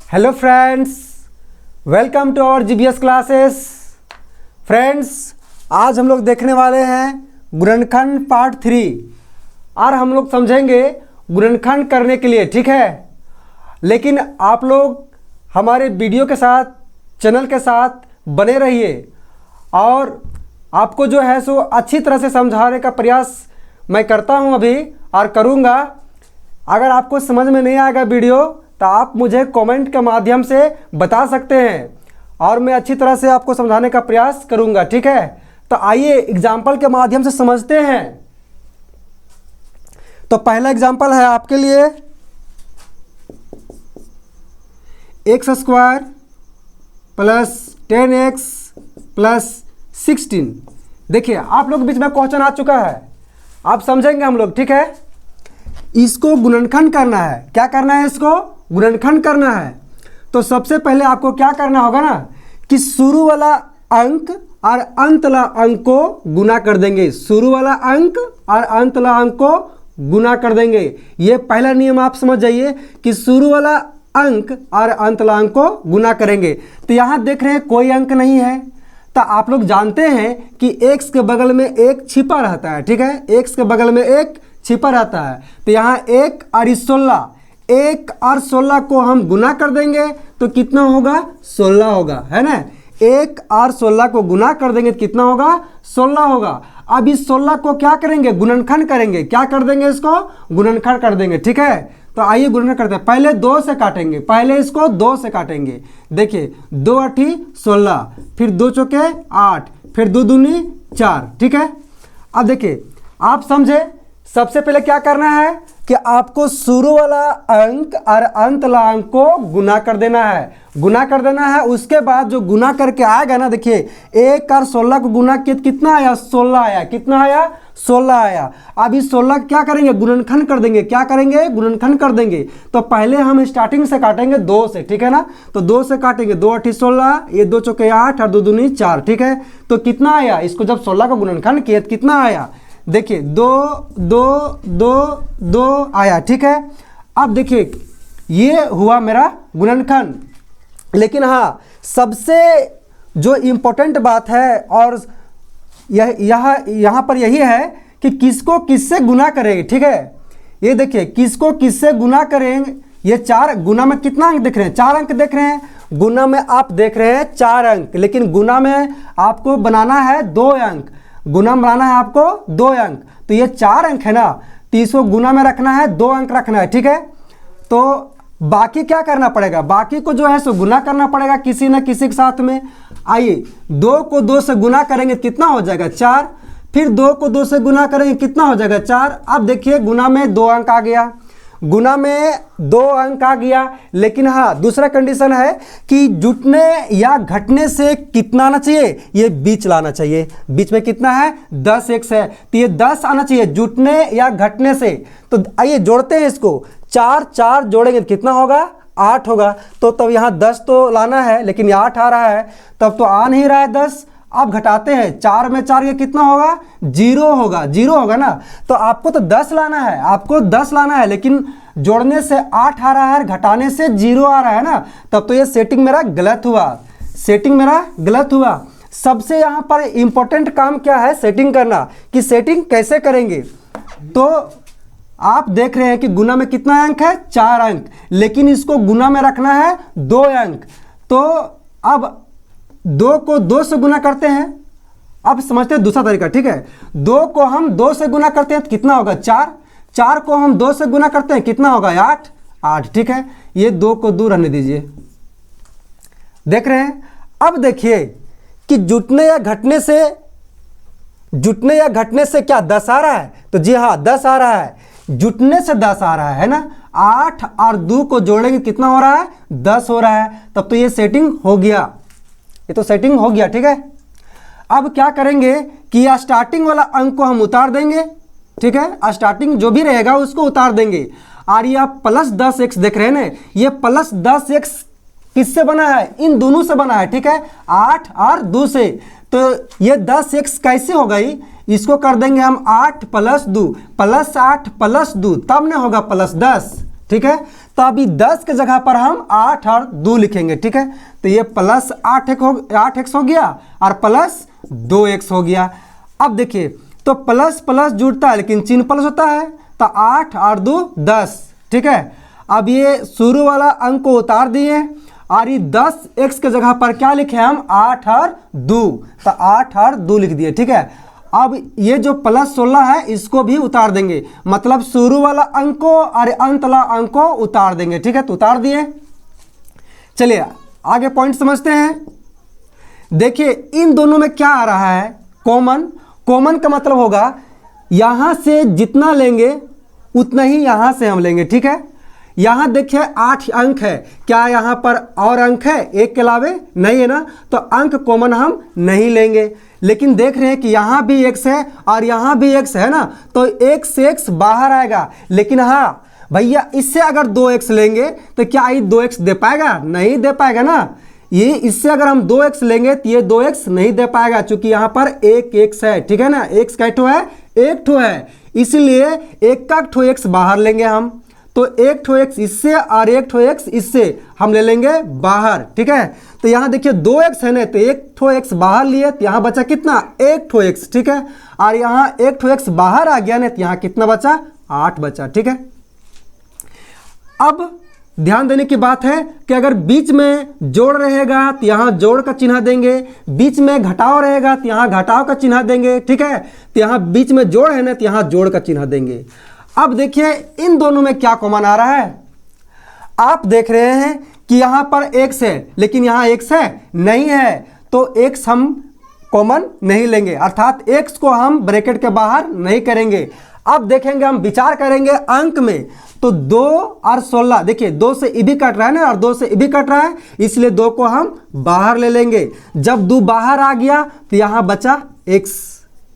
Hello friends, welcome to our GBS classes. Friends, आज हम लोग देखने वाले हैं गुणनखंड पार्ट 3 और हम लोग समझेंगे गुणनखंड करने के लिए, ठीक है। लेकिन आप लोग हमारे वीडियो के साथ, चैनल के साथ बने रहिए और आपको जो है सो अच्छी तरह से समझाने का प्रयास मैं करता हूं अभी और करूंगा। अगर आपको समझ में नहीं आएगा वीडियो तो आप मुझे कमेंट के माध्यम से बता सकते हैं और मैं अच्छी तरह से आपको समझाने का प्रयास करूंगा, ठीक है। तो आइए एग्जाम्पल के माध्यम से समझते हैं। तो पहला एग्जाम्पल है आपके लिए x² प्लस 10x प्लस 16। देखिए आप लोग के बीच में क्वेश्चन आ चुका है, आप समझेंगे हम लोग, ठीक है। इसको गुणनखंड करना है। क्या करना है? इसको गुणनखंड करना है। तो सबसे पहले आपको क्या करना होगा ना कि शुरू वाला अंक और अंत वाला अंक को गुना कर देंगे। शुरू वाला अंक और अंत वाला अंक को गुना कर देंगे। ये पहला नियम आप समझ जाइए कि शुरू वाला अंक और अंत वाला अंक को गुना करेंगे। तो यहाँ देख रहे हैं कोई अंक नहीं है, तो आप लोग जानते हैं कि x के बगल में एक छिपा रहता है, ठीक है। x के बगल में एक छिपा रहता है। तो यहाँ 1 और 16, 1 और 16 को हम गुना कर देंगे तो कितना होगा? 16 होगा, है ना। 1 और 16 को गुना कर देंगे तो कितना होगा? 16 होगा। अब इस 16 को क्या करेंगे? गुणनखंड करेंगे। क्या कर देंगे? इसको गुणनखंड कर देंगे, ठीक है। तो आइए गुणनखंड करते हैं। पहले 2 से काटेंगे, पहले इसको 2 से काटेंगे। देखिए 2 8 16, फिर 2 चौके 8, फिर 2 दूनी 4, ठीक है। अब देखिए आप समझे, सबसे पहले क्या करना है कि आपको शुरू वाला अंक और अंत वाला अंक को गुना कर देना है। गुना कर देना है, उसके बाद जो गुना करके आएगा ना, देखिए 1 और 16 को गुना किया कितना आया? 16 आया। कितना आया? 16 आया। अब इस 16 क्या करेंगे? गुणनखंड कर देंगे। क्या करेंगे? गुणनखंड कर देंगे। तो पहले हम स्टार्टिंग से काटेंगे 2 से, ठीक है ना। तो 2 से काटेंगे, 2 8 16, ये 2 चौके 8 और 2 दूनी 4, ठीक है। तो कितना आया? इसको जब 16 का गुणनखंड किया तो कितना आया? देखिए 2 2 2 2 आया, ठीक है। अब देखिए ये हुआ मेरा गुणनखंड। लेकिन हाँ, सबसे जो इम्पोर्टेंट बात है और यहाँ पर यही है कि किसको किससे गुना करेंगे, ठीक है। ये देखिए किसको किससे गुना करेंगे। ये 4 गुना में कितना अंक देख रहे हैं? 4 अंक देख रहे हैं। गुना में आप देख रहे हैं 4 अंक, लेकिन गुना में आपको बनाना है 2 अंक। गुना में बनाना है आपको 2 अंक। तो ये 4 अंक है ना, तो इसको गुना में रखना है, 2 अंक रखना है, ठीक है। तो बाकी क्या करना पड़ेगा? बाकी को जो है सो गुना करना पड़ेगा किसी न किसी के साथ में। आइए 2 को 2 से गुना करेंगे कितना हो जाएगा? 4। फिर 2 को 2 से गुना करेंगे कितना हो जाएगा? 4। अब देखिए गुना में 2 अंक आ गया, गुना में 2 अंक आ गया। लेकिन हाँ, दूसरा कंडीशन है कि जुटने या घटने से कितना आना चाहिए? ये बीच लाना चाहिए। बीच में कितना है? 10x है, तो ये 10 आना चाहिए जुटने या घटने से। तो आइए जोड़ते हैं इसको। 4 4 जोड़ेंगे तो कितना होगा? 8 होगा। तो तब यहाँ 10 तो लाना है, लेकिन ये 8 आ रहा है, तब तो आ नहीं रहा है 10। अब घटाते हैं, 4 में 4 ये कितना होगा? 0 होगा। 0 होगा ना। तो आपको तो 10 लाना है, आपको 10 लाना है, लेकिन जोड़ने से 8 आ रहा है, घटाने से 0 आ रहा है ना। तब तो ये सेटिंग मेरा गलत हुआ, सेटिंग मेरा गलत हुआ। सबसे यहाँ पर इंपॉर्टेंट काम क्या है? सेटिंग करना। कि सेटिंग कैसे करेंगे? तो आप देख रहे हैं कि गुना में कितना अंक है? 4 अंक, लेकिन इसको गुना में रखना है 2 अंक। तो अब 2 को 2 से गुना करते हैं। अब समझते हैं दूसरा तरीका, ठीक है। 2 को हम 2 से गुना करते हैं तो कितना होगा? 4। 4 को हम 2 से गुना करते हैं कितना होगा? 8 8, ठीक है। ये 2 को दूर रहने दीजिए। देख रहे हैं। अब देखिए कि जुटने या घटने से क्या 10 आ रहा है? तो जी हाँ, 10 आ रहा है। जुटने से 10 आ रहा है ना। 8 और 2 को जोड़ेंगे कितना हो रहा है? 10 हो रहा है। तब तो ये सेटिंग हो गया, ये तो सेटिंग हो गया, ठीक है। अब क्या करेंगे कि यह स्टार्टिंग वाला अंक को हम उतार देंगे, ठीक है। स्टार्टिंग जो भी रहेगा उसको उतार देंगे। और ये आप प्लस 10x देख रहे हैं ना, ये प्लस 10x किससे बना है? इन दोनों से बना है, ठीक है। 8 और 2 से। तो ये 10x कैसे हो गई? इसको कर देंगे हम 8 + 2 + 8 + 2, तब ना होगा +10, ठीक है। तो अभी 10 के जगह पर हम 8 और 2 लिखेंगे, ठीक है। तो ये प्लस 8x हो गया और प्लस 2x हो गया। अब देखिए तो प्लस प्लस जुड़ता है लेकिन चिन्ह प्लस होता है, तो 8 और 2 10, ठीक है। अब ये शुरू वाला अंक को उतार दिए और ये 10x के जगह पर क्या लिखे हम 8 और 2, तो 8 और 2 लिख दिए, ठीक है। अब ये जो प्लस 16 है इसको भी उतार देंगे, मतलब शुरू वाला अंक को और अंत वाला अंक को उतार देंगे, ठीक है। तो उतार दिए। चलिए आगे पॉइंट समझते हैं। देखिए इन दोनों में क्या आ रहा है, कॉमन। कॉमन का मतलब होगा यहां से जितना लेंगे उतना ही यहां से हम लेंगे, ठीक है। यहां देखिए 8 अंक है, क्या यहां पर और अंक है एक के अलावे? नहीं है ना, तो अंक कॉमन हम नहीं लेंगे। लेकिन देख रहे हैं कि यहां भी x है और यहां भी x है ना, तो x से x बाहर आएगा। लेकिन हाँ भैया इससे अगर 2x लेंगे तो क्या ये 2x दे पाएगा? नहीं दे पाएगा ना। ये इससे अगर हम 2x लेंगे तो ये 2x नहीं दे पाएगा, क्योंकि यहां पर एक x है, ठीक है ना। x का ठो है, एक ठो है, इसलिए एक का ठो x बाहर लेंगे हम। तो एक ठो x इससे और एक ठो x इससे हम ले लेंगे बाहर, ठीक है। तो यहाँ देखिए 2x है ना, तो एक ठो x बाहर लिए तो यहाँ बचा कितना? एक ठो x, ठीक है। और यहाँ एक ठो x बाहर आ गया ना, तो यहाँ कितना बचा? 8 बचा, ठीक है। अब ध्यान देने की बात है कि अगर बीच में जोड़ रहेगा तो यहाँ जोड़ का चिन्ह देंगे, बीच में घटाव रहेगा तो यहाँ घटाव का चिन्ह देंगे, ठीक है। तो यहाँ बीच में जोड़ है ना, तो यहाँ जोड़ का चिन्ह देंगे। अब देखिए इन दोनों में क्या कॉमन आ रहा है। आप देख रहे हैं कि यहां पर x है लेकिन यहां x है नहीं है, तो x हम कॉमन नहीं लेंगे, अर्थात x को हम ब्रैकेट के बाहर नहीं करेंगे। अब देखेंगे हम विचार करेंगे अंक में, तो 2 और 16, देखिए 2 से ई भी कट रहा है ना और 2 से ई भी कट रहा है, इसलिए 2 को हम बाहर ले लेंगे। जब 2 बाहर आ गया तो यहां बचा x,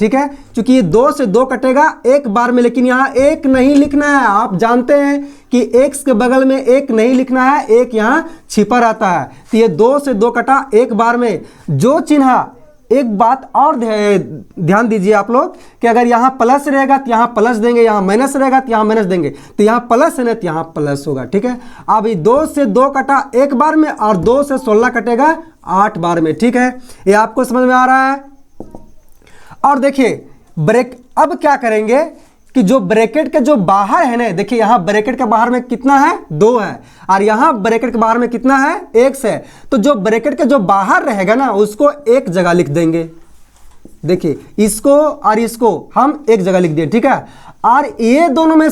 ठीक है। क्योंकि ये 2 से 2 कटेगा एक बार में, लेकिन यहाँ एक नहीं लिखना है। आप जानते हैं कि x के बगल में एक नहीं लिखना है, एक यहाँ छिपा रहता है। तो ये 2 से 2 कटा एक बार में। जो चिन्ह, एक बात और ध्यान दीजिए आप लोग कि अगर यहाँ प्लस रहेगा तो यहाँ प्लस देंगे, यहाँ माइनस रहेगा तो यहाँ माइनस देंगे। तो यहाँ प्लस है ना, तो यहाँ प्लस होगा, ठीक है। अब ये 2 से 2 कटा एक बार में और 2 से 16 कटेगा 8 बार में, ठीक है। ये आपको समझ में आ रहा है। और देखिए ब्रेक, अब क्या करेंगे कि जो ब्रैकेट के जो बाहर है ना, देखिए यहां ब्रैकेट के बाहर में कितना है? 2 है, और यहां ब्रैकेट के बाहर में कितना है? x है। तो जो ब्रैकेट के जो बाहर रहेगा ना उसको एक जगह लिख देंगे। देखिए इसको और इसको हम एक जगह लिख दिए, ठीक है। और ये दोनों में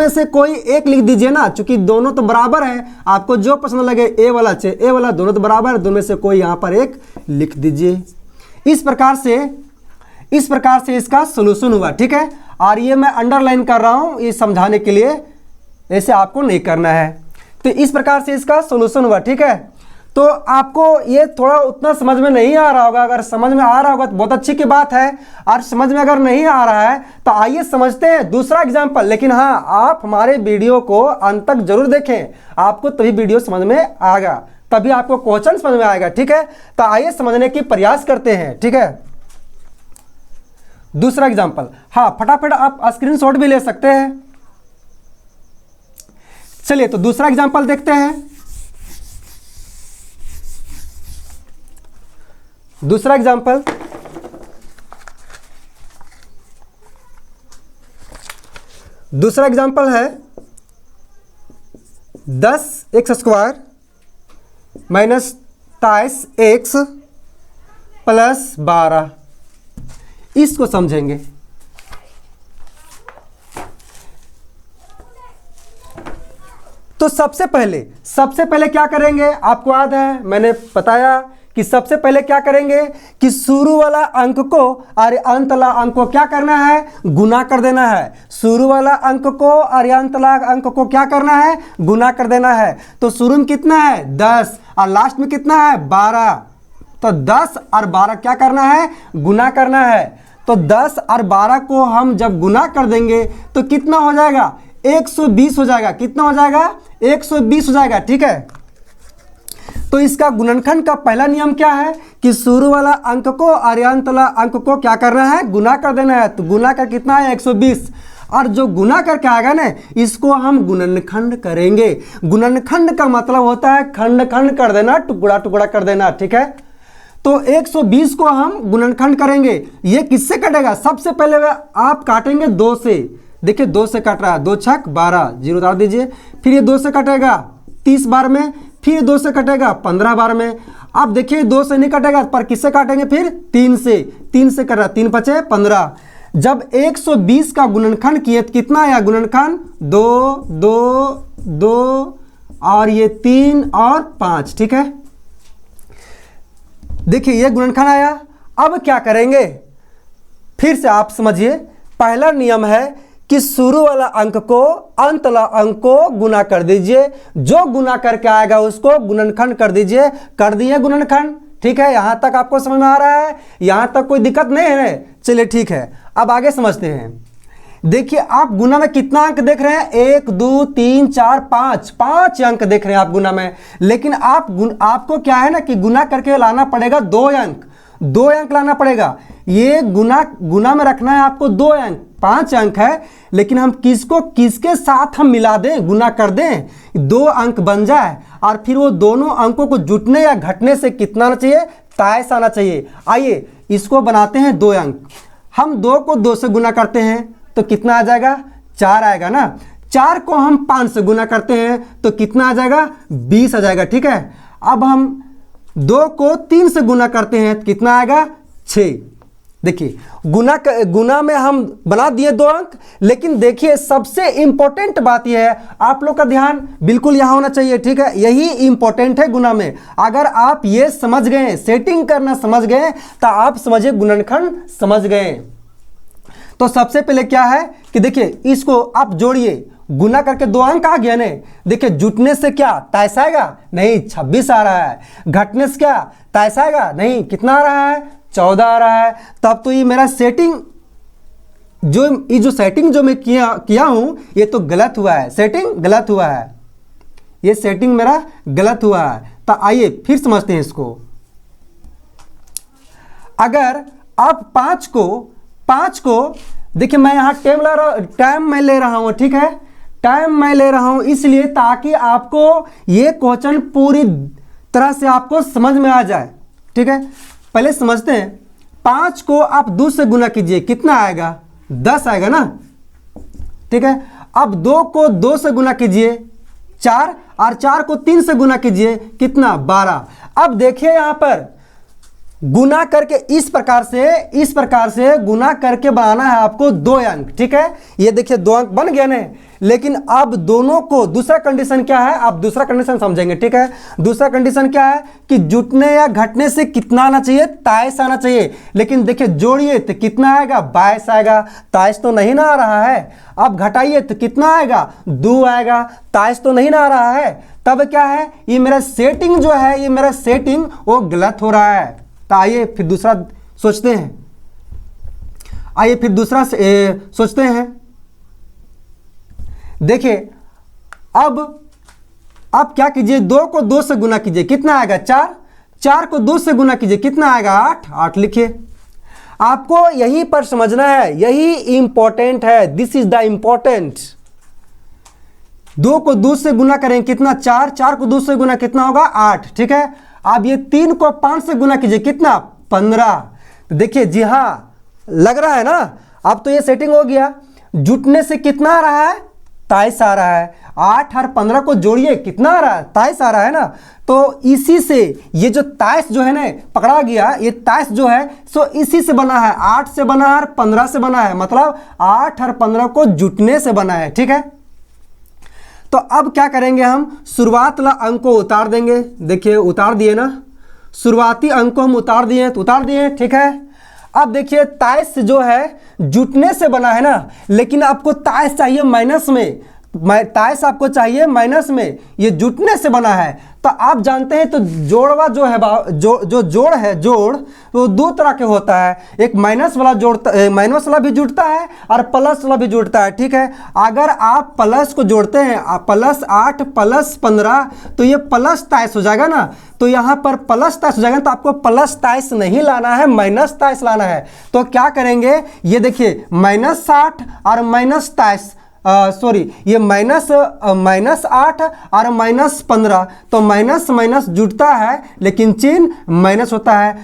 से कोई एक लिख दीजिए ना, क्योंकि दोनों तो बराबर है। आपको जो पसंद लगे, ए वाला दोनों तो बराबर है, दोनों में से कोई यहां पर एक लिख दीजिए। इस प्रकार से इसका सॉल्यूशन हुआ, ठीक है। और ये मैं अंडरलाइन कर रहा हूं ये समझाने के लिए, ऐसे आपको नहीं करना है। तो इस प्रकार से इसका सॉल्यूशन हुआ, ठीक है। तो आपको ये थोड़ा उतना समझ में नहीं आ रहा होगा, अगर समझ में आ रहा होगा तो बहुत अच्छी की बात है, और समझ में अगर नहीं आ रहा है तो आइए समझते हैं दूसरा एग्जाम्पल। लेकिन हाँ, आप हमारे वीडियो को अंत तक जरूर देखें, आपको तभी वीडियो समझ में आएगा, तभी आपको क्वेश्चन समझ में आएगा, ठीक है। तो आइए समझने की प्रयास करते हैं, ठीक है। दूसरा एग्जाम्पल, हाँ फटाफट आप स्क्रीनशॉट भी ले सकते हैं। चलिए तो दूसरा एग्जाम्पल देखते हैं। दूसरा एग्जाम्पल, है 10x² माइनस 23x प्लस 12। इसको समझेंगे। तो सबसे पहले क्या करेंगे? आपको याद है मैंने बताया कि सबसे पहले क्या करेंगे कि शुरू वाला अंक को और अंत वाला अंक को क्या करना है? गुना कर देना है। शुरू वाला अंक को और अंत वाला अंक को क्या करना है? गुना कर देना है। तो शुरू में कितना है? 10 और लास्ट में कितना है? 12। तो 10 और 12 क्या करना है? गुना करना है। तो 10 और 12 को हम जब गुना कर देंगे तो कितना हो जाएगा? 120 हो जाएगा। कितना हो जाएगा? 120 हो जाएगा, ठीक है। तो इसका गुणनखंड का पहला नियम क्या है कि शुरू वाला अंक को और अंत वाला अंक को क्या करना है? गुना कर देना है। तो गुना का कितना है? 120। और जो गुना करके आएगा ना इसको हम गुणनखंड करेंगे। गुणनखंड का मतलब होता है खंड खंड कर देना, टुकड़ा टुकड़ा कर देना, ठीक है। तो 120 को हम गुणनखंड करेंगे। ये किससे कटेगा? सबसे पहले आप काटेंगे 2 से। देखिए 2 से कट रहा है, 2 छक 12, जीरो उतार दीजिए। फिर ये 2 से कटेगा 30 बार में, फिर 2 से कटेगा 15 बार में। अब देखिए 2 से नहीं कटेगा, पर किससे काटेंगे? फिर 3 से। 3 से कर रहा, 3 पचे 15। जब 120 का गुणनखंड किए तो कितना आया गुणनखंड? 2 2 2 और ये 3 और 5, ठीक है। देखिए ये गुणनखंड आया। अब क्या करेंगे? फिर से आप समझिए, पहला नियम है कि शुरू वाला अंक को अंत वाला अंक को गुना कर दीजिए, जो गुना करके आएगा उसको गुणनखंड कर दीजिए। कर दिए गुणनखंड, ठीक है। यहां तक आपको समझ में आ रहा है? यहां तक कोई दिक्कत नहीं है? चलिए ठीक है, अब आगे समझते हैं। देखिए आप गुना में कितना अंक देख रहे हैं? 1 2 3 4 5, 5 अंक देख रहे हैं आप गुना में। लेकिन आपको क्या है ना कि गुना करके लाना पड़ेगा 2 अंक, 2 अंक लाना पड़ेगा। ये गुना में रखना है आपको 2 अंक, 5 अंक है। लेकिन हम किसके साथ हम मिला दें, गुना कर दें, 2 अंक बन जाए और फिर वो दोनों अंकों को जुटने या घटने से कितना आना चाहिए? तायस आना चाहिए। आइए इसको बनाते हैं 2 अंक। हम 2 को 2 से गुना करते हैं तो कितना आ जाएगा? 4 आएगा ना। 4 को हम 5 से गुना करते हैं तो कितना आ जाएगा? 20 आ जाएगा, ठीक है। अब हम 2 को 3 से गुना करते हैं तो कितना आएगा? 6। देखिए गुना में हम बना दिए 2 अंक। लेकिन देखिए सबसे इंपॉर्टेंट बात यह है, आप लोग का ध्यान बिल्कुल यहां होना चाहिए, ठीक है। यही इंपॉर्टेंट है गुना में। अगर आप ये समझ गए, सेटिंग करना समझ गए, तो आप समझिए गुणनखंड समझ गए। तो सबसे पहले क्या है कि देखिए इसको आप जोड़िए, गुना करके 2 अंक आ गया ने। देखिए जुटने से क्या तायस आएगा? नहीं, 26 आ रहा है। घटने से क्या तायस आएगा? नहीं, कितना आ रहा है? 14 आ रहा है। तब तो ये मेरा सेटिंग जो सेटिंग जो मैं किया हूं ये तो गलत हुआ है, सेटिंग गलत हुआ है, ये सेटिंग मेरा गलत हुआ है। तो आइए फिर समझते हैं इसको। अगर आप 5 को देखिए, मैं यहां टाइम मैं ले रहा हूं, ठीक है। टाइम मैं ले रहा हूं इसलिए ताकि आपको ये क्वेश्चन पूरी तरह से आपको समझ में आ जाए, ठीक है। पहले समझते हैं। 5 को आप 2 से गुना कीजिए, कितना आएगा? 10 आएगा ना, ठीक है। अब 2 को 2 से गुना कीजिए 4, और 4 को 3 से गुना कीजिए कितना? 12। अब देखिए यहां पर गुना करके इस प्रकार से गुना करके बनाना है आपको 2 अंक, ठीक है। ये देखिए 2 अंक बन गया ना। लेकिन अब दोनों को दूसरा कंडीशन क्या है? आप दूसरा कंडीशन समझेंगे, ठीक है। दूसरा कंडीशन क्या है कि जुटने या घटने से कितना आना चाहिए? तायस आना चाहिए। लेकिन देखिए जोड़िए तो कितना आएगा? 22 आएगा। तायस तो नहीं ना आ रहा है। अब घटाइए तो कितना आएगा? 2 आएगा। तायस तो नहीं ना आ रहा है। तब क्या है? ये मेरा सेटिंग जो है, ये मेरा सेटिंग वो गलत हो रहा है। तो आइए फिर दूसरा सोचते हैं। सोचते हैं। देखिए अब क्या कीजिए? 2 को 2 से गुना कीजिए, कितना आएगा? 4। 4 को 2 से गुना कीजिए, कितना आएगा? 8 लिखिए। आपको यहीं पर समझना है, यही इंपॉर्टेंट है। This is the important. 2 को 2 से गुना करें कितना? 4। 4 को 2 से गुना कितना होगा? 8, ठीक है। अब ये 3 को 5 से गुना कीजिए, कितना? 15। तो देखिए जी हाँ, लग रहा है ना। अब तो ये सेटिंग हो गया। जुटने से कितना आ रहा है? तायस आ रहा है। 8 और 15 को जोड़िए, कितना आ रहा है? तायस आ रहा है ना। तो इसी से ये जो तायस जो है ना पकड़ा गया, ये तायस जो है सो इसी से बना है। 8 से बना है और 15 से बना है, मतलब 8 और 15 को जुटने से बना है, ठीक है। तो अब क्या करेंगे? हम शुरुआत वाला अंक को उतार देंगे। देखिए उतार दिए ना, शुरुआती अंक को हम उतार दिए तो उतार दिए, ठीक है। अब देखिए तायस जो है जुटने से बना है ना, लेकिन आपको तायस चाहिए माइनस में। ताइस आपको चाहिए माइनस में, ये जुटने से बना है। तो आप जानते हैं तो जोड़वा जो है जो जोड़ है, जोड़ वो दो तरह के होता है, एक माइनस वाला भी जुड़ता है और प्लस वाला भी जुड़ता है, ठीक है। अगर आप प्लस को जोड़ते हैं +8 +15 तो ये प्लस ताइस हो जाएगा ना, तो यहाँ पर प्लस ताइस हो जाएगा। तो आपको प्लस ताइस नहीं लाना है, माइनस ताइस लाना है। तो क्या करेंगे, ये देखिए -60 और -23, सॉरी ये -8 और -15, तो माइनस माइनस जुड़ता है लेकिन चिन्ह माइनस होता है।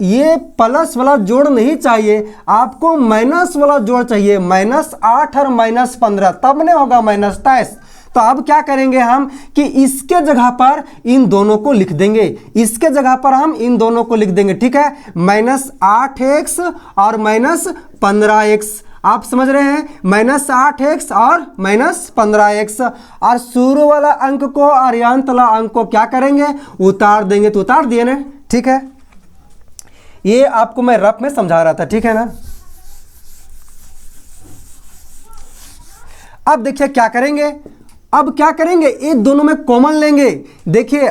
ये प्लस वाला जोड़ नहीं चाहिए, आपको माइनस वाला जोड़ चाहिए, -8 और -15, तब नहीं होगा -23। तो अब क्या करेंगे हम कि इसके जगह पर इन दोनों को लिख देंगे, इसके जगह पर हम इन दोनों को लिख देंगे, ठीक है। -8x और -15x, आप समझ रहे हैं, -8x और -15x। और शुरू वाला अंक को और अंत वाला अंक को क्या करेंगे, उतार देंगे। तो उतार दिए ना, ठीक है। ये आपको मैं रफ में समझा रहा था, ठीक है ना। अब देखिए क्या करेंगे, अब क्या करेंगे, ये दोनों में कॉमन लेंगे। देखिए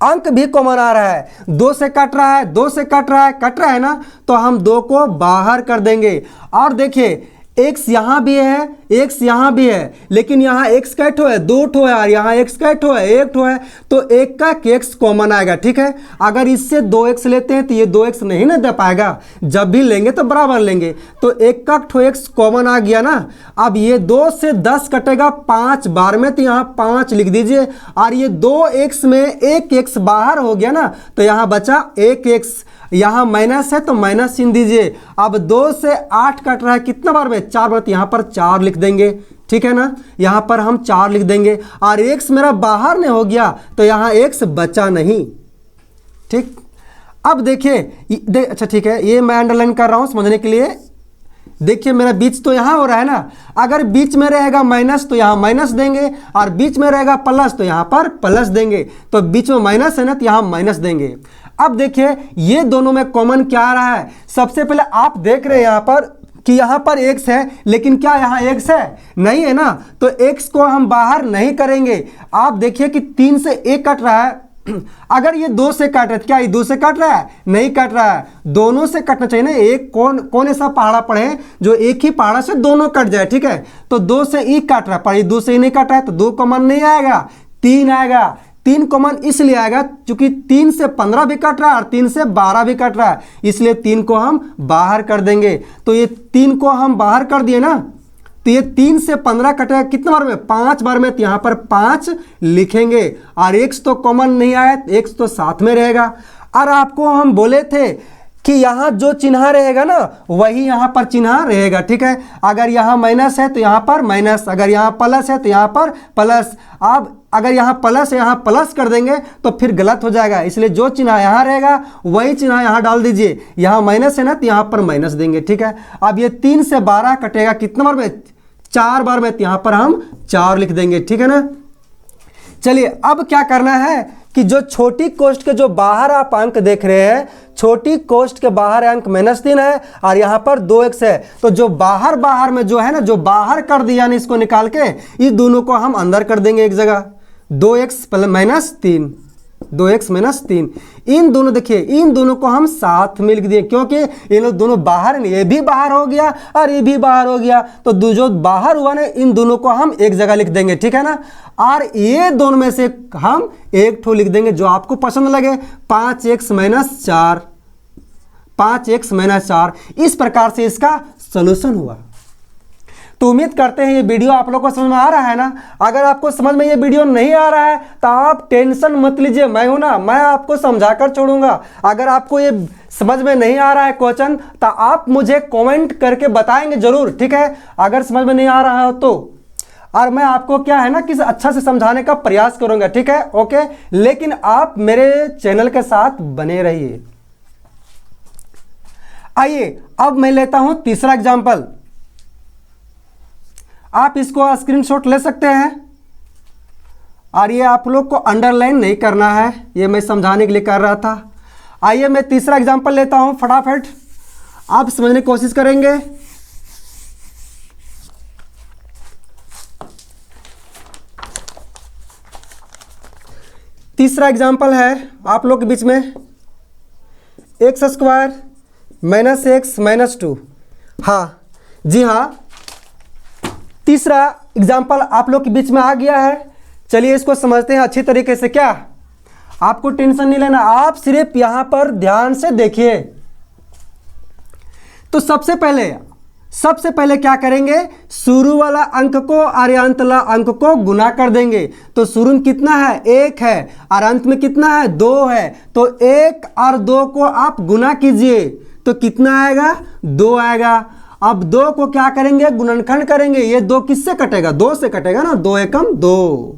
अंक भी कॉमन आ रहा है, 2 से कट रहा है, 2 से कट रहा है ना, तो हम 2 को बाहर कर देंगे। और देखिए x यहाँ भी है, x यहाँ भी है, लेकिन यहाँ x का ठो है, 2 ठो है, और यहाँ x का ठो है, 1 ठो है, तो एक का x कॉमन आएगा, ठीक है। अगर इससे 2x लेते हैं तो ये 2x नहीं ना दे पाएगा, जब भी लेंगे तो बराबर लेंगे। तो एक का ठो x कॉमन आ गया ना। अब ये 2 से 10 कटेगा 5 बार में, तो यहाँ 5 लिख दीजिए। और ये 2x में 1x बाहर हो गया ना, तो यहाँ बचा 1x, यहाँ माइनस है तो माइनस चिन्ह दीजिए। अब 2 से 8 कट रहा है कितना बार में, 4 बार, तो यहाँ पर 4 लिख देंगे, ठीक है ना। यहाँ पर हम 4 लिख देंगे। और x मेरा बाहर नहीं हो गया तो यहाँ x बचा नहीं, ठीक। अब देखिए अच्छा ठीक है, ये मैं अंडरलाइन कर रहा हूँ समझने के लिए। देखिए मेरा बीच तो यहाँ हो रहा है ना, अगर बीच में रहेगा माइनस तो यहाँ माइनस देंगे, और बीच में रहेगा प्लस तो यहाँ पर प्लस देंगे। तो बीच में माइनस है ना, तो यहाँ माइनस देंगे। अब देखिए ये दोनों में कॉमन क्या आ रहा है, सबसे पहले आप देख रहे हैं यहाँ पर कि यहाँ पर x है, लेकिन क्या यहाँ x है, नहीं है ना, तो x को हम बाहर नहीं करेंगे। आप देखिए कि 3 से 1 कट रहा है, अगर ये 2 से कट रहा है, क्या ये 2 से कट रहा है, नहीं कट रहा है, दोनों से कटना चाहिए ना। एक कौन ऐसा पहाड़ा पढ़े जो एक ही पहाड़ा से दोनों कट जाए, ठीक है। तो 2 से 1 कट रहा है, पर ये 2 से नहीं कट रहा है, तो 2 कॉमन नहीं आएगा, 3 आएगा। 3 कॉमन इसलिए आएगा क्योंकि 3 से 15 भी कट रहा है और 3 से 12 भी कट रहा है, इसलिए 3 को हम बाहर कर देंगे। तो ये 3 को हम बाहर कर दिए ना, तो ये 3 से 15 कटेगा कितने बार में, 5 बार में, तो यहाँ पर 5 लिखेंगे। और x तो कॉमन नहीं आया, x तो साथ में रहेगा। और आपको हम बोले थे कि यहाँ जो चिन्ह रहेगा ना वही यहाँ पर चिन्ह रहेगा, ठीक है। अगर यहाँ माइनस है तो यहाँ पर माइनस, अगर यहाँ प्लस है तो यहाँ पर प्लस। अब अगर यहाँ प्लस है, यहाँ प्लस कर देंगे तो फिर गलत हो जाएगा, इसलिए जो चिन्ह यहाँ रहेगा वही चिन्ह यहाँ डाल दीजिए। यहाँ माइनस है ना, तो यहाँ पर माइनस देंगे, ठीक है। अब ये 3 से 12 कटेगा कितने बार में, 4 बार में, तो यहाँ पर हम 4 लिख देंगे, ठीक है ना। चलिए अब क्या करना है कि जो छोटी कोष्ठ के जो बाहर आप अंक देख रहे हैं, छोटी कोष्ठ के बाहर अंक -3 है और यहाँ पर 2x है, तो जो बाहर में जो है ना, जो बाहर कर दिया ना, इसको निकाल के इस दोनों को हम अंदर कर देंगे एक जगह। 2x -3, 2x -3, इन दोनों देखिए, इन दोनों को हम साथ में लिख दिए क्योंकि ये लोग दोनों बाहर नहीं, ये भी बाहर हो गया और ये भी बाहर हो गया, तो जो बाहर हुआ ना इन दोनों को हम एक जगह लिख देंगे, ठीक है ना। और ये दोनों में से हम एक ठो लिख देंगे जो आपको पसंद लगे, 5x -4, 5x -4। इस प्रकार से इसका सॉल्यूशन हुआ। तो उम्मीद करते हैं ये वीडियो आप लोगों को समझ में आ रहा है ना। अगर आपको समझ में ये वीडियो नहीं आ रहा है तो आप टेंशन मत लीजिए, मैं हूं ना, मैं आपको समझा कर छोड़ूंगा। अगर आपको ये समझ में नहीं आ रहा है क्वेश्चन तो आप मुझे कमेंट करके बताएंगे जरूर, ठीक है, अगर समझ में नहीं आ रहा हो तो। और मैं आपको क्या है ना कि अच्छा से समझाने का प्रयास करूंगा, ठीक है, ओके। लेकिन आप मेरे चैनल के साथ बने रहिए। आइए अब मैं लेता हूं तीसरा एग्जाम्पल। आप इसको स्क्रीनशॉट ले सकते हैं और ये आप लोग को अंडरलाइन नहीं करना है, ये मैं समझाने के लिए कर रहा था। आइए मैं तीसरा एग्जांपल लेता हूं, फटाफट आप समझने की कोशिश करेंगे। तीसरा एग्जाम्पल है आप लोग के बीच में x square minus x minus 2। हाँ जी हाँ, तीसरा एग्जाम्पल आप लोग के बीच में आ गया है। चलिए इसको समझते हैं अच्छी तरीके से। क्या आपको टेंशन नहीं लेना, आप सिर्फ यहां पर ध्यान से देखिए। तो सबसे पहले क्या करेंगे, शुरू वाला अंक को और अंत वाला अंक को गुना कर देंगे। तो शुरू में कितना है, 1 है, और अंत में कितना है, 2 है। तो 1 और 2 को आप गुना कीजिए तो कितना आएगा, 2 आएगा। अब 2 को क्या करेंगे, गुणनखंड करेंगे। ये 2 किससे कटेगा, 2 से कटेगा ना, 2 एकम 2।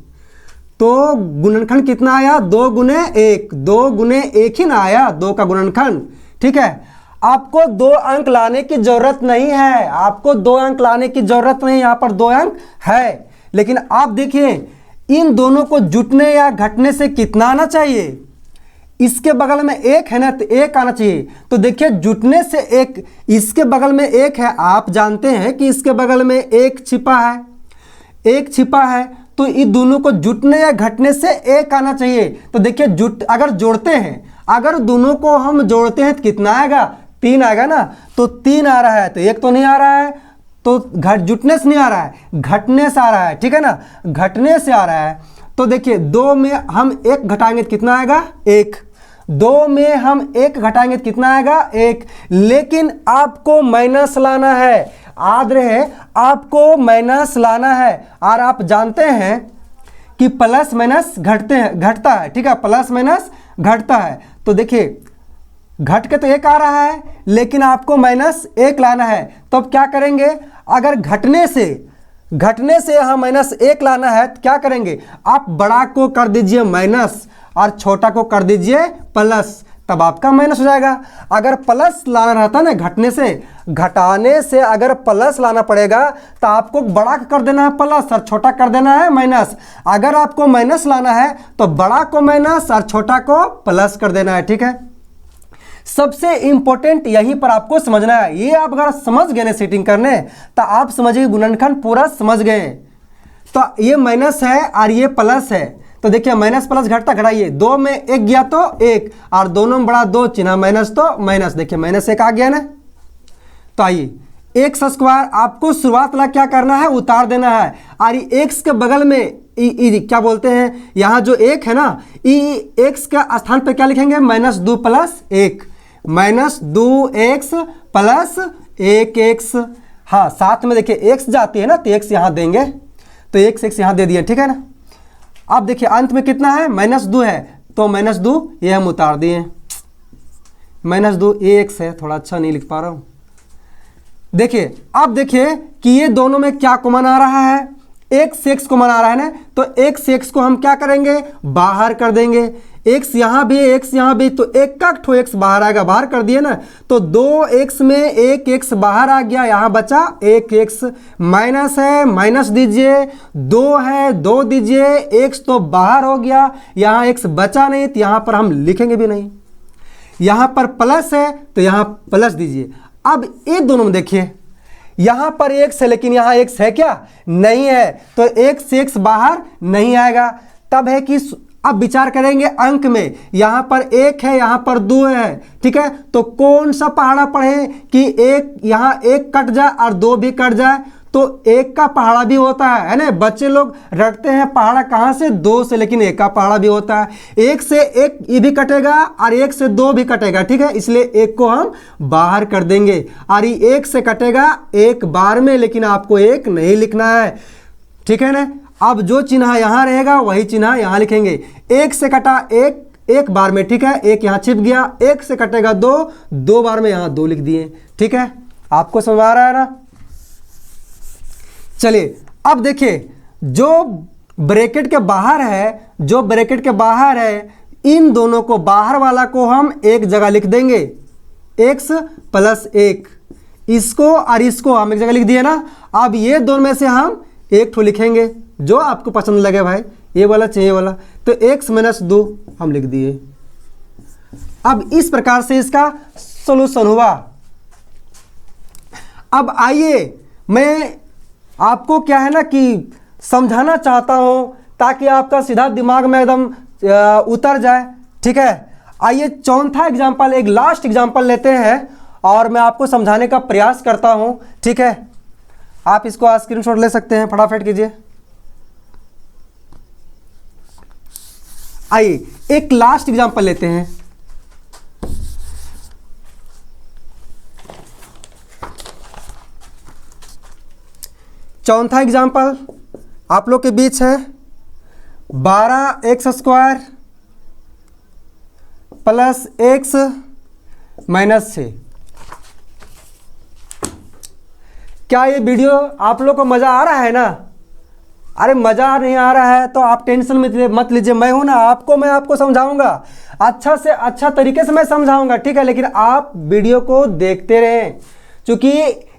तो गुणनखंड कितना आया, 2 गुने 1, 2 गुने 1 ही ना आया, 2 का गुणनखंड। ठीक है, आपको 2 अंक लाने की जरूरत नहीं है, आपको 2 अंक लाने की जरूरत नहीं, यहां पर 2 अंक है। लेकिन आप देखिए इन दोनों को जुटने या घटने से कितना आना चाहिए, इसके बगल में 1 है ना, तो 1 आना चाहिए। तो देखिए जुटने से 1, इसके बगल में 1 है, आप जानते हैं कि इसके बगल में 1 छिपा है, 1 छिपा है। तो इन दोनों को जुटने या घटने से 1 आना चाहिए। तो देखिए अगर जोड़ते हैं, अगर दोनों को हम जोड़ते हैं तो कितना आएगा, 3 आएगा ना। तो 3 आ रहा है, तो 1 तो नहीं आ रहा है, तो जुटने से नहीं आ रहा है, घटने से आ रहा है। ठीक है ना, घटने से आ रहा है। तो देखिए 2 में हम 1 घटाएंगे तो कितना आएगा, 1। 2 में हम 1 घटाएंगे तो कितना आएगा, 1। लेकिन आपको माइनस लाना है, याद रहे आपको माइनस लाना है। और आप जानते हैं कि प्लस माइनस घटता है। ठीक है, प्लस माइनस घटता है। तो देखिए घट के तो 1 आ रहा है, लेकिन आपको माइनस 1 लाना है। तो अब क्या करेंगे, अगर घटने से यहाँ माइनस 1 लाना है तो क्या करेंगे, आप बड़ा को कर दीजिए माइनस और छोटा को कर दीजिए प्लस, तब आपका माइनस हो जाएगा। अगर प्लस लाना रहता ना, घटाने से अगर प्लस लाना पड़ेगा तो आपको बड़ा कर देना है प्लस और छोटा कर देना है माइनस। अगर आपको माइनस लाना है तो बड़ा को माइनस और छोटा को प्लस कर देना है। ठीक है, सबसे इंपॉर्टेंट यहीं पर आपको समझना है। ये आप अगर समझ गए ना सेटिंग करने, तो आप समझिए गुणनखंड पूरा समझ गए। तो ये माइनस है और ये प्लस है। तो देखिए माइनस प्लस घटता, घटाइए, 2 में 1 गया तो 1, और दोनों में बड़ा 2 चिन्ह माइनस तो माइनस। देखिए माइनस 1 आ गया ना। तो आइए एक्स स्क्वायर आपको शुरुआत वाला क्या करना है, उतार देना है। और एक्स के बगल में क्या बोलते हैं, यहाँ जो 1 है ना, एक्स का स्थान पे क्या लिखेंगे, -2 + 1, -2x + 1x। हाँ, साथ में देखिए x जाती है ना, तो x यहाँ देंगे, तो x यहाँ दे दिए। ठीक है ना। अब देखिए अंत में कितना है, -2 है, तो -2 ये हम उतार दिए। -2 ax है, थोड़ा अच्छा नहीं लिख पा रहा हूँ। देखिए अब देखिए कि ये दोनों में क्या कॉमन आ रहा है, x कॉमन आ रहा है ना। तो x को हम क्या करेंगे, बाहर कर देंगे। x यहाँ भी, x यहाँ भी, तो एक का ठो x बाहर आएगा, बाहर कर दिए ना। तो 2x में 1x बाहर आ गया, यहाँ बचा 1x। माइनस है, माइनस दीजिए, 2 है, 2 दीजिए, x तो बाहर हो गया, यहाँ x बचा नहीं, तो यहाँ पर हम लिखेंगे भी नहीं। यहाँ पर प्लस है तो यहाँ प्लस दीजिए। अब ये दोनों में देखिए, यहाँ पर x है लेकिन यहाँ x है क्या, नहीं है, तो x बाहर नहीं आएगा। तब है कि अब विचार करेंगे अंक में, यहाँ पर 1 है, यहाँ पर 2 है। ठीक है, तो कौन सा पहाड़ा पढ़े कि यहाँ 1 कट जाए और 2 भी कट जाए, तो 1 का पहाड़ा भी होता है ना। बच्चे लोग रटते हैं पहाड़ा कहाँ से, 2 से, लेकिन 1 का पहाड़ा भी होता है। 1 से 1 ये भी कटेगा और 1 से 2 भी कटेगा। ठीक है, इसलिए 1 को हम बाहर कर देंगे और ये 1 से कटेगा 1 बार में, लेकिन आपको 1 नहीं लिखना है। ठीक है ना। अब जो चिन्ह यहाँ रहेगा वही चिन्ह यहाँ लिखेंगे। 1 से कटा 1 बार में, ठीक है, 1 यहाँ छिप गया। 1 से कटेगा 2 बार में, यहाँ 2 लिख दिए। ठीक है, आपको समझ आ रहा है ना। चलिए अब देखिए जो ब्रैकेट के बाहर है, इन दोनों को, बाहर वाला को हम एक जगह लिख देंगे, x + 1। इसको और इसको हम एक जगह लिख दिए ना। अब ये दोनों में से हम एक ठो लिखेंगे जो आपको पसंद लगे भाई, ये वाला चाहिए वाला, तो x - 2 हम लिख दिए। अब इस प्रकार से इसका सॉल्यूशन हुआ। अब आइए मैं आपको क्या है ना कि समझाना चाहता हूं ताकि आपका सीधा दिमाग में एकदम उतर जाए, ठीक है। आइए चौथा एग्जाम्पल, एक लास्ट एग्जाम्पल लेते हैं और मैं आपको समझाने का प्रयास करता हूं, ठीक है। आप इसको स्क्रीनशॉट ले सकते हैं, फटाफट कीजिए। आइए एक लास्ट एग्जाम्पल लेते हैं। चौथा एग्जाम्पल आप लोग के बीच है 12x² प्लस x माइनस 6। क्या ये वीडियो आप लोग को मज़ा आ रहा है ना? अरे मज़ा नहीं आ रहा है तो आप टेंशन मत लीजिए, मैं हूं ना, मैं आपको समझाऊंगा, अच्छा से अच्छा तरीके से मैं समझाऊंगा, ठीक है। लेकिन आप वीडियो को देखते रहें, क्योंकि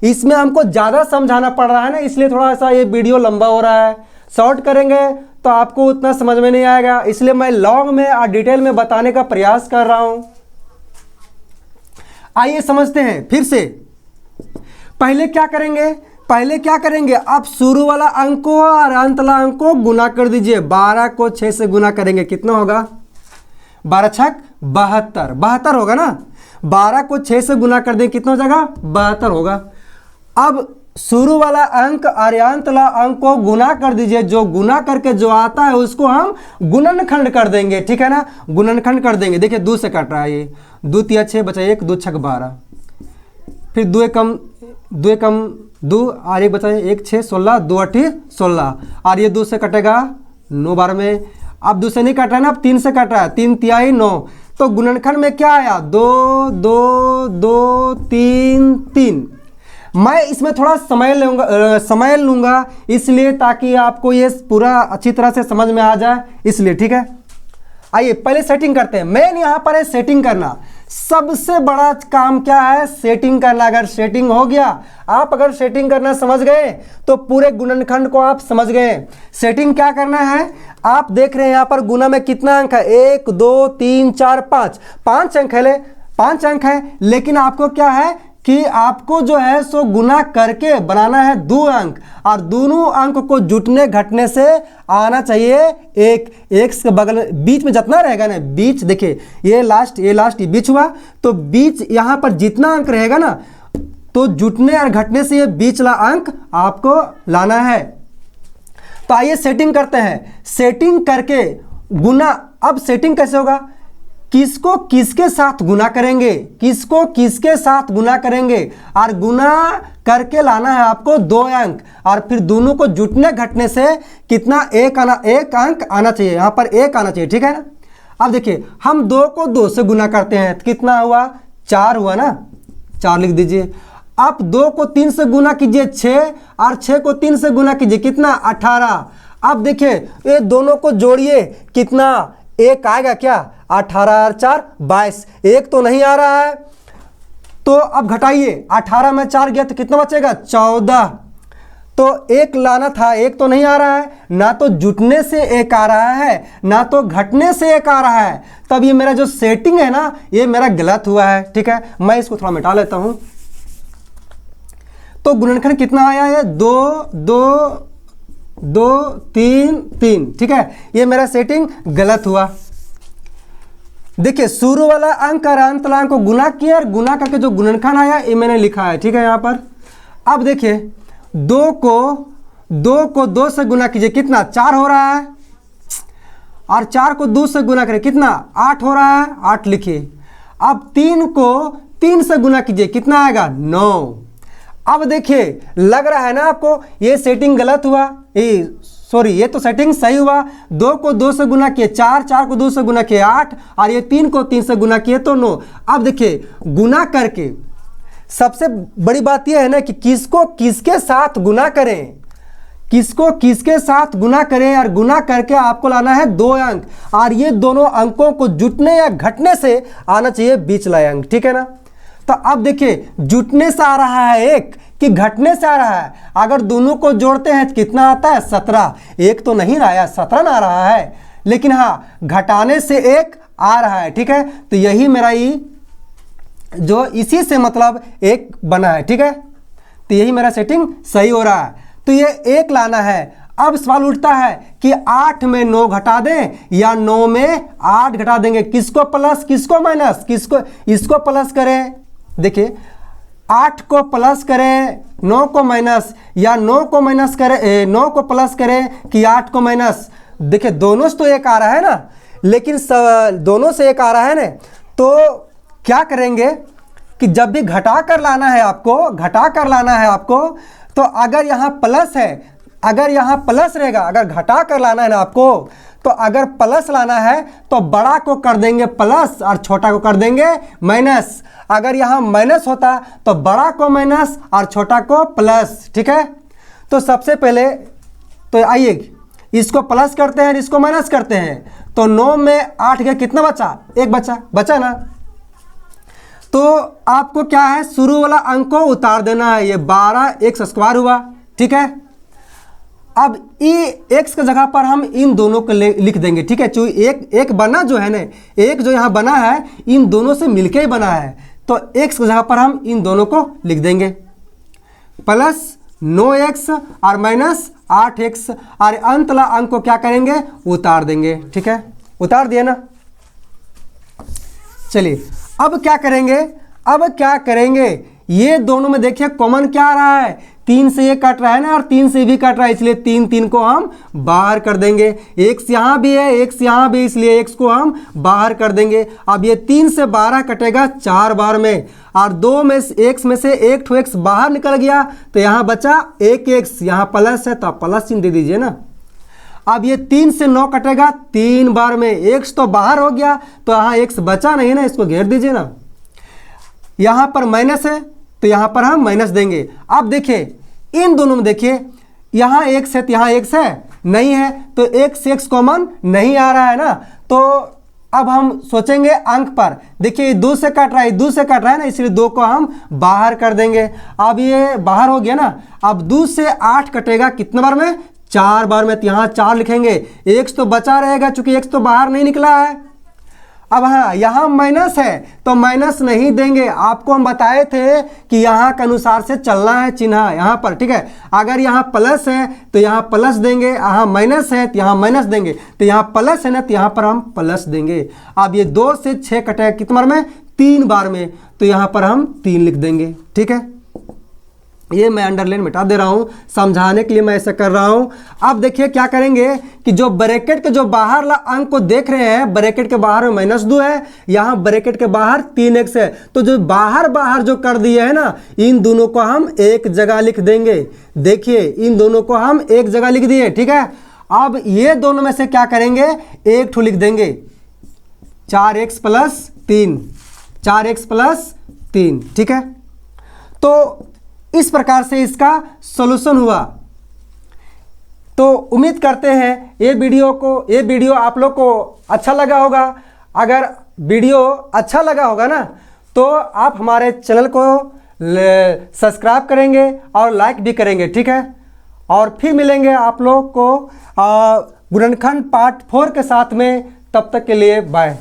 इसमें हमको ज़्यादा समझाना पड़ रहा है ना, इसलिए थोड़ा सा ये वीडियो लंबा हो रहा है। शॉर्ट करेंगे तो आपको उतना समझ में नहीं आएगा, इसलिए मैं लॉन्ग में और डिटेल में बताने का प्रयास कर रहा हूं। आइए समझते हैं फिर से। पहले क्या करेंगे, आप शुरू वाला अंक को और अंत वाला अंक को गुना कर दीजिए। 12 को 6 से गुना करेंगे, कितना होगा? 12 छक 72, 72 होगा ना। 12 को 6 से गुना कर दें, कितना हो जाएगा? 72 होगा। अब शुरू वाला अंक और अंत वाला अंक को गुना कर दीजिए, जो गुना करके जो आता है उसको हम गुणनखंड कर देंगे, ठीक है ना। गुणनखंड कर देंगे। देखिए 2 से कट रहा है, ये 2 तिया 6 बचा 1, 2 छक 12, फिर 2 एकम 2 और 1 बचा 1 6 16, 2 8 16, और ये 2 से कटेगा 9 12 में। अब 2 से नहीं कट रहा है ना, अब 3 से कट रहा है, 3 तिहाई 9। तो गुणनखंड में क्या आया? 2 2 2 3 3। मैं इसमें थोड़ा समय लूंगा इसलिए, ताकि आपको ये पूरा अच्छी तरह से समझ में आ जाए, इसलिए, ठीक है। आइए पहले सेटिंग करते हैं। मेन यहाँ पर है सेटिंग करना। सबसे बड़ा काम क्या है? सेटिंग करना। अगर सेटिंग हो गया, आप अगर सेटिंग करना समझ गए तो पूरे गुणनखंड को आप समझ गए। सेटिंग क्या करना है? आप देख रहे हैं यहाँ पर गुना में कितना अंक है? 1 2 3 4 5, 5 अंक है, 5 अंक है। लेकिन आपको क्या है कि आपको जो है सो गुना करके बनाना है 2 अंक, और दोनों अंक को जुटने घटने से आना चाहिए एक। के बगल बीच में जितना रहेगा ना, बीच देखिए ये लास्ट ये बीच हुआ, तो बीच यहाँ पर जितना अंक रहेगा ना, तो जुटने और घटने से ये बीच वाला अंक आपको लाना है। तो आइए सेटिंग करते हैं। सेटिंग करके गुना, अब सेटिंग कैसे होगा? किसको किसके साथ गुना करेंगे, किसको किसके साथ गुना करेंगे, और गुना करके लाना है आपको 2 अंक, और फिर दोनों को जुटने घटने से कितना? एक अंक आना चाहिए, यहाँ पर 1 आना चाहिए, ठीक है ना। अब देखिए हम 2 को 2 से गुना करते हैं, तो कितना हुआ? 4 हुआ ना, 4 लिख दीजिए। आप 2 को 3 से गुना कीजिए 6, और 6 को 3 से गुना कीजिए, कितना? 18। अब देखिए ये दोनों को जोड़िए, कितना? 1 आएगा क्या? 18 और 4 22, 1 तो नहीं आ रहा है, तो अब घटाइए। 18 में 4 गया तो कितना बचेगा? 14। तो 1 लाना था, 1 तो नहीं आ रहा है, ना तो जुटने से 1 आ रहा है, ना तो घटने से 1 आ रहा है। तब ये मेरा जो सेटिंग है ना, ये मेरा गलत हुआ है, ठीक है। मैं इसको थोड़ा मिटा लेता हूं। तो गुणनखंड कितना आया है? 2 2 2 3 3, ठीक है। ये मेरा सेटिंग गलत हुआ। देखिए शुरू वाला अंक और अंत वाला अंक को गुना किया, और गुना करके जो गुणनखंड आया ये मैंने लिखा है, ठीक है यहाँ पर। अब देखिए 2 को 2 से गुना कीजिए, कितना? 4 हो रहा है, और 4 को 2 से गुना करें, कितना? 8 हो रहा है, 8 लिखिए। अब 3 को 3 से गुना कीजिए, कितना आएगा? 9। अब देखिए लग रहा है ना आपको ये सेटिंग गलत हुआ, ये तो सेटिंग सही हुआ। 2 को 2 से गुना किए 4, 4 को 2 से गुना किए 8, और ये 3 को 3 से गुना किए तो 9। अब देखिए गुना करके सबसे बड़ी बात यह है ना कि किसको किसके साथ गुना करें, किसको किसके साथ गुना करें, और गुना करके आपको लाना है 2 अंक, और ये दोनों अंकों को जुटने या घटने से आना चाहिए बीच वाला अंक, ठीक है ना। तो अब देखिए जुटने से आ रहा है 1 कि घटने से आ रहा है? अगर दोनों को जोड़ते हैं तो कितना आता है? 17। 1 तो नहीं आया, 17 आ रहा है, लेकिन हाँ घटाने से 1 आ रहा है, ठीक है। तो यही मेरा जो इसी से मतलब 1 बना है, ठीक है। तो यही मेरा सेटिंग सही हो रहा है। तो ये 1 लाना है, अब सवाल उठता है कि 8 में 9 घटा दें या 9 में 8 घटा देंगे, किसको प्लस किसको माइनस, किसको, इसको प्लस करें, देखिए 8 को प्लस करें 9 को माइनस, या 9 को माइनस करें 9 को प्लस करें कि 8 को माइनस। देखिए दोनों से तो एक आ रहा है ना, लेकिन दोनों से एक आ रहा है ना, तो क्या करेंगे कि जब भी घटा कर लाना है आपको, घटा कर लाना है आपको, तो अगर यहाँ प्लस है, अगर यहाँ प्लस रहेगा, अगर घटा कर लाना है ना आपको, तो अगर प्लस लाना है तो बड़ा को कर देंगे प्लस और छोटा को कर देंगे माइनस। अगर यहाँ माइनस होता तो बड़ा को माइनस और छोटा को प्लस, ठीक है। तो सबसे पहले तो आइए इसको प्लस करते हैं, इसको माइनस करते हैं। तो 9 में 8 गया, कितना बचा, 1 बचा ना। तो आपको क्या है, शुरू वाला अंक को उतार देना है, ये 12x² हुआ, ठीक है। अब x की जगह पर हम इन दोनों को लिख देंगे, ठीक है। चूंकि एक बना जो है ना, एक जो यहाँ बना है इन दोनों से मिलके ही बना है, तो x की जगह पर हम इन दोनों को लिख देंगे, प्लस 9x और माइनस 8x, और अंत वाला अंक को क्या करेंगे, उतार देंगे, ठीक है। उतार दिया ना। चलिए अब क्या करेंगे, ये दोनों में देखिए कॉमन क्या आ रहा है, 3 से ये कट रहा है ना, और 3 से भी कट रहा है, इसलिए 3 को हम बाहर कर देंगे। x यहाँ भी है, x यहाँ भी, इसलिए x को हम बाहर कर देंगे। अब ये 3 से 12 कटेगा 4 बार में, और 2 में x में से 1 ठो x बाहर निकल गया, तो यहाँ बचा 1x, यहाँ प्लस है तो प्लस चिन्ह दे दीजिए ना। अब ये 3 से 9 कटेगा 3 बार में, x तो बाहर हो गया तो यहाँ x बचा नहीं ना, इसको घेर दीजिए ना। यहाँ पर माइनस है तो यहाँ पर हम माइनस देंगे। अब देखिए इन दोनों में देखिए, यहाँ x है तो यहाँ x है नहीं है, तो x कॉमन नहीं आ रहा है ना। तो अब हम सोचेंगे अंक पर, देखिए 2 से कट रहा है, 2 से कट रहा है ना, इसलिए 2 को हम बाहर कर देंगे। अब ये बाहर हो गया ना। अब 2 से 8 कटेगा कितने बार में, 4 बार में, तो यहाँ 4 लिखेंगे, x तो बचा रहेगा चूंकि x तो बाहर नहीं निकला है। अब हाँ यहाँ माइनस है तो माइनस नहीं देंगे, आपको हम बताए थे कि यहाँ के अनुसार से चलना है चिन्ह यहाँ पर, ठीक है। अगर यहाँ प्लस है तो यहाँ प्लस देंगे, यहाँ माइनस है तो यहाँ माइनस देंगे, तो यहाँ प्लस है ना तो यहाँ पर हम प्लस देंगे। अब ये 2 से 6 कटेगा कितने बार में, 3 बार में, तो यहाँ पर हम 3 लिख देंगे, ठीक है। ये मैं अंडरलाइन मिटा दे रहा हूँ, समझाने के लिए मैं ऐसा कर रहा हूँ। अब देखिए क्या करेंगे कि जो ब्रैकेट के जो बाहर ला अंक को देख रहे हैं, ब्रैकेट के बाहर में -2 है, यहाँ ब्रैकेट के बाहर 3x है, तो जो बाहर जो कर दिए है ना, इन दोनों को हम एक जगह लिख देंगे। देखिए इन दोनों को हम एक जगह लिख दिए, ठीक है। अब ये दोनों में से क्या करेंगे, एक ठो लिख देंगे, 4x + 3, 4x + 3, ठीक है। तो इस प्रकार से इसका सॉल्यूशन हुआ। तो उम्मीद करते हैं ये वीडियो आप लोग को अच्छा लगा होगा। अगर वीडियो अच्छा लगा होगा ना, तो आप हमारे चैनल को सब्सक्राइब करेंगे और लाइक भी करेंगे, ठीक है। और फिर मिलेंगे आप लोग को गुणनखंड पार्ट 4 के साथ में, तब तक के लिए बाय।